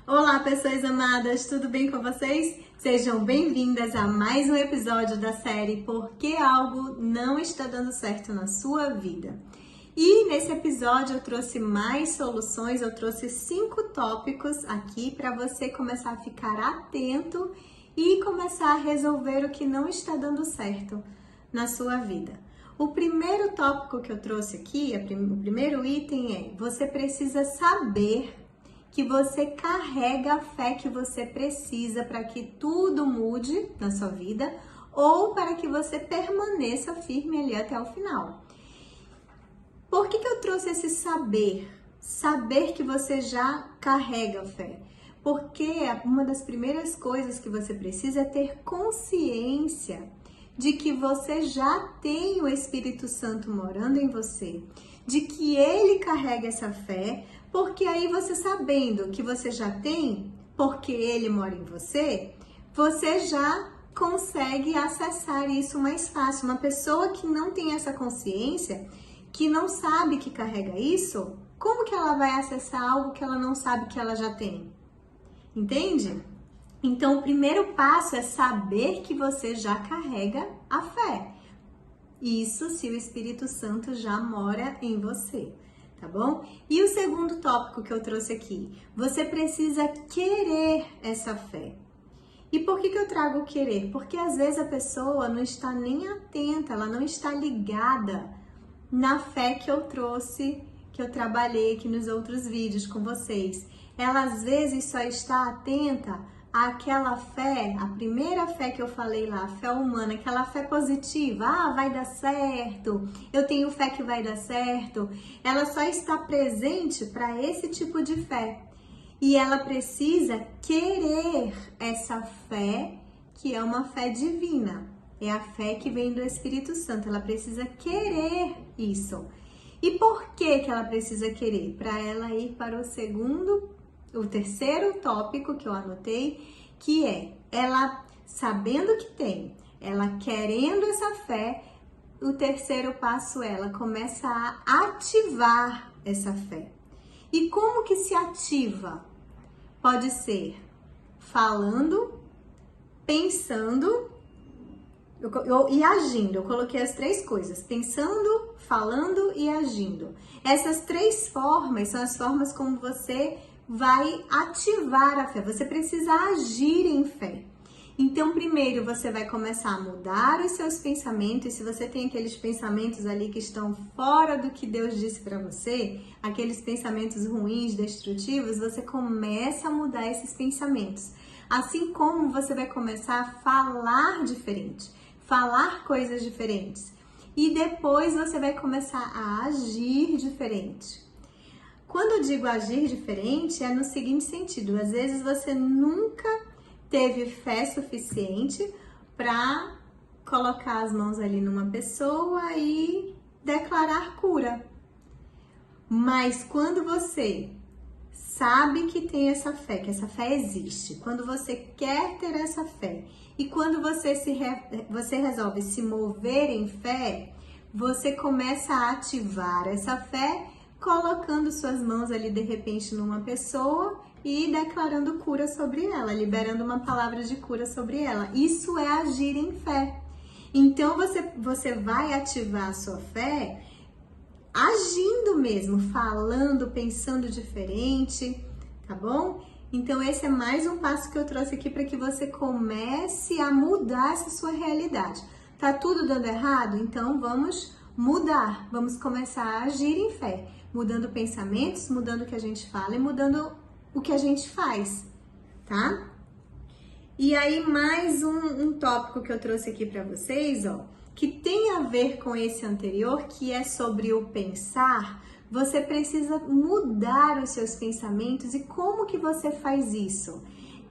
Olá, pessoas amadas, tudo bem com vocês? Sejam bem-vindas a mais um episódio da série Por que Algo Não Está Dando Certo na Sua Vida. E nesse episódio eu trouxe mais soluções, eu trouxe 5 tópicos aqui para você começar a ficar atento e começar a resolver o que não está dando certo na sua vida. O primeiro tópico que eu trouxe aqui, o primeiro item é: você precisa saber que você carrega a fé que você precisa para que tudo mude na sua vida ou para que você permaneça firme ali até o final. Por que eu trouxe esse saber? Saber que você já carrega a fé. Porque uma das primeiras coisas que você precisa é ter consciência de que você já tem o Espírito Santo morando em você, de que ele carrega essa fé, porque aí você sabendo que você já tem, porque ele mora em você, você já consegue acessar isso mais fácil. Uma pessoa que não tem essa consciência, que não sabe que carrega isso, como que ela vai acessar algo que ela não sabe que ela já tem? Entende? Então, o primeiro passo é saber que você já carrega a fé. Isso se o Espírito Santo já mora em você, tá bom? E o segundo tópico que eu trouxe aqui, você precisa querer essa fé. E por que eu trago o querer? Porque às vezes a pessoa não está nem atenta, ela não está ligada na fé que eu trouxe, que eu trabalhei aqui nos outros vídeos com vocês. Ela às vezes só está atenta àquela fé, a primeira fé que eu falei lá, a fé humana, aquela fé positiva, vai dar certo, eu tenho fé que vai dar certo. Ela só está presente para esse tipo de fé. E ela precisa querer essa fé, que é uma fé divina. É a fé que vem do Espírito Santo. Ela precisa querer isso. E por que ela precisa querer? Para ela ir para o terceiro tópico que eu anotei, que é ela sabendo que tem, ela querendo essa fé. O terceiro passo é ela começa a ativar essa fé. E como que se ativa? Pode ser falando, pensando e agindo. Eu coloquei as 3 coisas: pensando, falando e agindo. Essas 3 formas são as formas como você vai ativar a fé. Você precisa agir em fé. Então, primeiro você vai começar a mudar os seus pensamentos. Se você tem aqueles pensamentos ali que estão fora do que Deus disse para você, aqueles pensamentos ruins, destrutivos, você começa a mudar esses pensamentos. Assim como você vai começar a falar diferente, falar coisas diferentes. E depois você vai começar a agir diferente. Quando eu digo agir diferente, é no seguinte sentido: às vezes você nunca teve fé suficiente para colocar as mãos ali numa pessoa e declarar cura. Mas quando você sabe que tem essa fé, que essa fé existe, quando você quer ter essa fé e quando você resolve se mover em fé, você começa a ativar essa fé, colocando suas mãos ali de repente numa pessoa e declarando cura sobre ela, liberando uma palavra de cura sobre ela. Isso é agir em fé. Então você vai ativar a sua fé agindo mesmo, falando, pensando diferente, tá bom? Então esse é mais um passo que eu trouxe aqui para que você comece a mudar essa sua realidade. Tá tudo dando errado? Então vamos mudar, vamos começar a agir em fé, mudando pensamentos, mudando o que a gente fala e mudando o que a gente faz, tá? E aí mais um tópico que eu trouxe aqui para vocês, que tem a ver com esse anterior, que é sobre o pensar. Você precisa mudar os seus pensamentos. E como que você faz isso?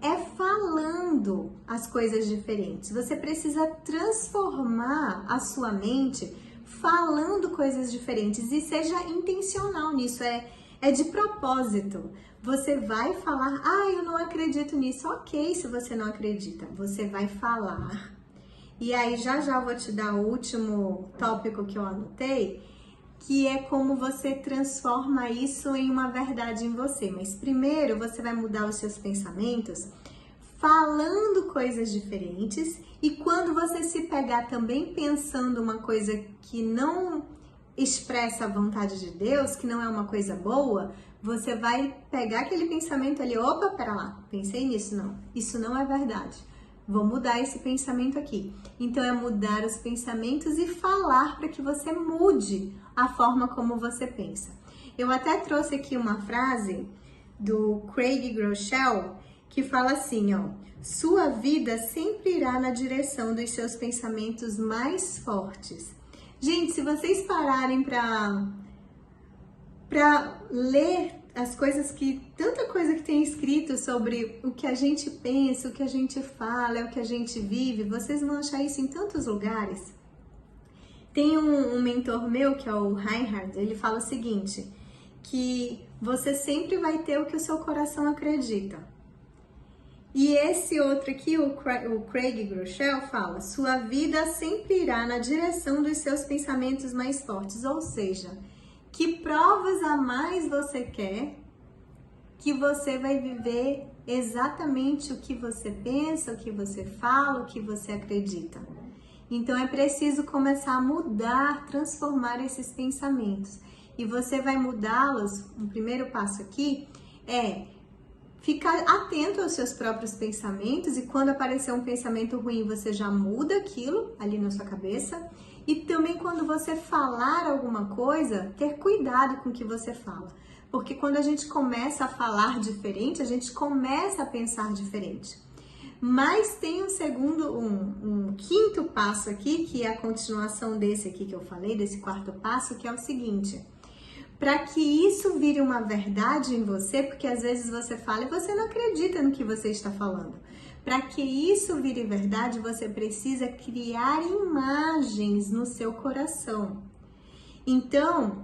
É falando as coisas diferentes. Você precisa transformar a sua mente falando coisas diferentes e seja intencional nisso, é de propósito. Você vai falar: eu não acredito nisso. Ok, se você não acredita, você vai falar. E aí já eu vou te dar o último tópico que eu anotei, que é como você transforma isso em uma verdade em você. Mas primeiro você vai mudar os seus pensamentos falando coisas diferentes, e quando você se pegar também pensando uma coisa que não expressa a vontade de Deus, que não é uma coisa boa, você vai pegar aquele pensamento ali, opa, pera lá, pensei nisso, não, isso não é verdade. Vou mudar esse pensamento aqui. Então é mudar os pensamentos e falar para que você mude a forma como você pensa. Eu até trouxe aqui uma frase do Craig Groeschel que fala assim, ó: sua vida sempre irá na direção dos seus pensamentos mais fortes. Gente, se vocês pararem para ler as coisas tanta coisa que tem escrito sobre o que a gente pensa, o que a gente fala, o que a gente vive, vocês vão achar isso em tantos lugares. Tem um mentor meu, que é o Reinhard, ele fala o seguinte, que você sempre vai ter o que o seu coração acredita. E esse outro aqui, o Craig Groeschel, fala: sua vida sempre irá na direção dos seus pensamentos mais fortes. Ou seja, que provas a mais você quer, que você vai viver exatamente o que você pensa, o que você fala, o que você acredita. Então é preciso começar a mudar, transformar esses pensamentos. E você vai mudá-los, o primeiro passo aqui é ficar atento aos seus próprios pensamentos, e quando aparecer um pensamento ruim, você já muda aquilo ali na sua cabeça. E também quando você falar alguma coisa, ter cuidado com o que você fala. Porque quando a gente começa a falar diferente, a gente começa a pensar diferente. Mas tem um quinto passo aqui, que é a continuação desse aqui que eu falei, desse quarto passo, que é o seguinte: para que isso vire uma verdade em você, porque às vezes você fala e você não acredita no que você está falando. Para que isso vire verdade, você precisa criar imagens no seu coração. Então,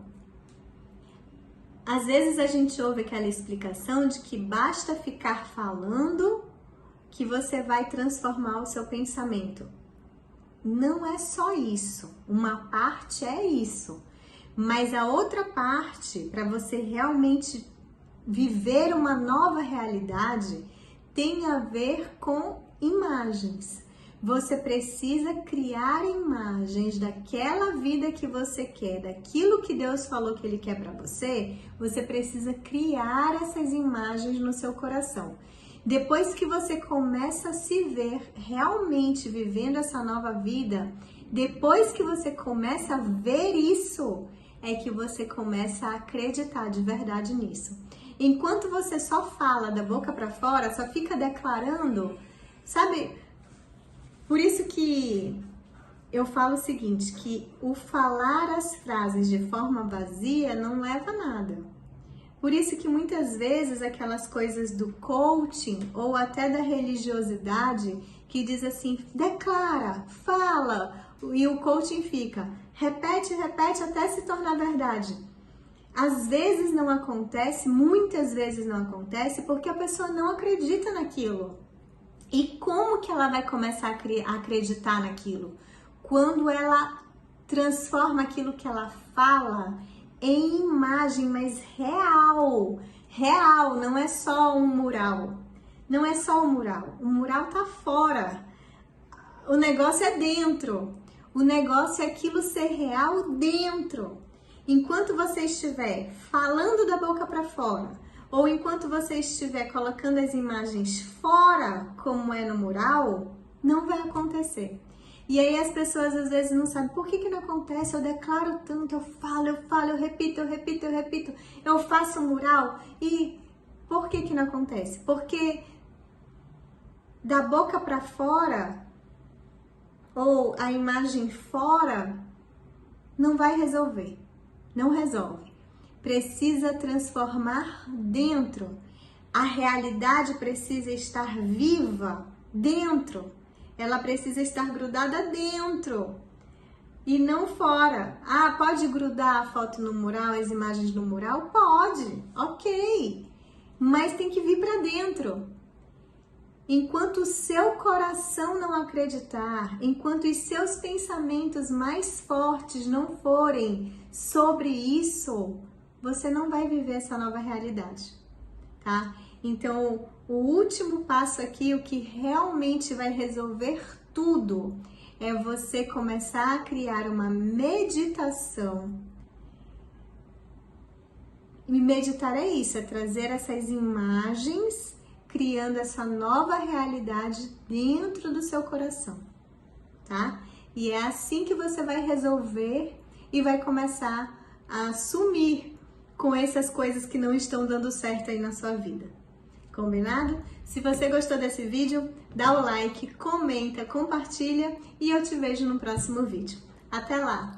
às vezes a gente ouve aquela explicação de que basta ficar falando que você vai transformar o seu pensamento. Não é só isso. Uma parte é isso. Mas a outra parte, para você realmente viver uma nova realidade, tem a ver com imagens. Você precisa criar imagens daquela vida que você quer, daquilo que Deus falou que Ele quer para você. Você precisa criar essas imagens no seu coração. Depois que você começa a se ver realmente vivendo essa nova vida, depois que você começa a ver isso, é que você começa a acreditar de verdade nisso. Enquanto você só fala da boca para fora, só fica declarando, sabe? Por isso que eu falo o seguinte, que o falar as frases de forma vazia não leva a nada. Por isso que muitas vezes aquelas coisas do coaching ou até da religiosidade que diz assim, declara, fala, e o coaching fica, repete, repete até se tornar verdade. Às vezes não acontece, muitas vezes não acontece, porque a pessoa não acredita naquilo. E como que ela vai começar a acreditar naquilo? Quando ela transforma aquilo que ela fala em imagem, mas real. Real, não é só um mural. Não é só um mural. O mural tá fora. O negócio é dentro. O negócio é aquilo ser real dentro. Enquanto você estiver falando da boca para fora, ou enquanto você estiver colocando as imagens fora, como é no mural, não vai acontecer. E aí as pessoas às vezes não sabem por que não acontece. Eu declaro tanto, eu falo, eu repito, eu faço um mural. E por que não acontece? Porque da boca para fora, ou a imagem fora, não vai resolver. Não resolve. Precisa transformar dentro. A realidade precisa estar viva dentro. Ela precisa estar grudada dentro e não fora. Ah, pode grudar a foto no mural, as imagens no mural? Pode, ok. Mas tem que vir para dentro. enquanto o seu coração não acreditar, enquanto os seus pensamentos mais fortes não forem sobre isso, você não vai viver essa nova realidade, tá? Então, o último passo aqui, o que realmente vai resolver tudo, é você começar a criar uma meditação. E meditar é isso, é trazer essas imagens, criando essa nova realidade dentro do seu coração, tá? E é assim que você vai resolver e vai começar a sumir com essas coisas que não estão dando certo aí na sua vida. Combinado? Se você gostou desse vídeo, dá o like, comenta, compartilha e eu te vejo no próximo vídeo. Até lá!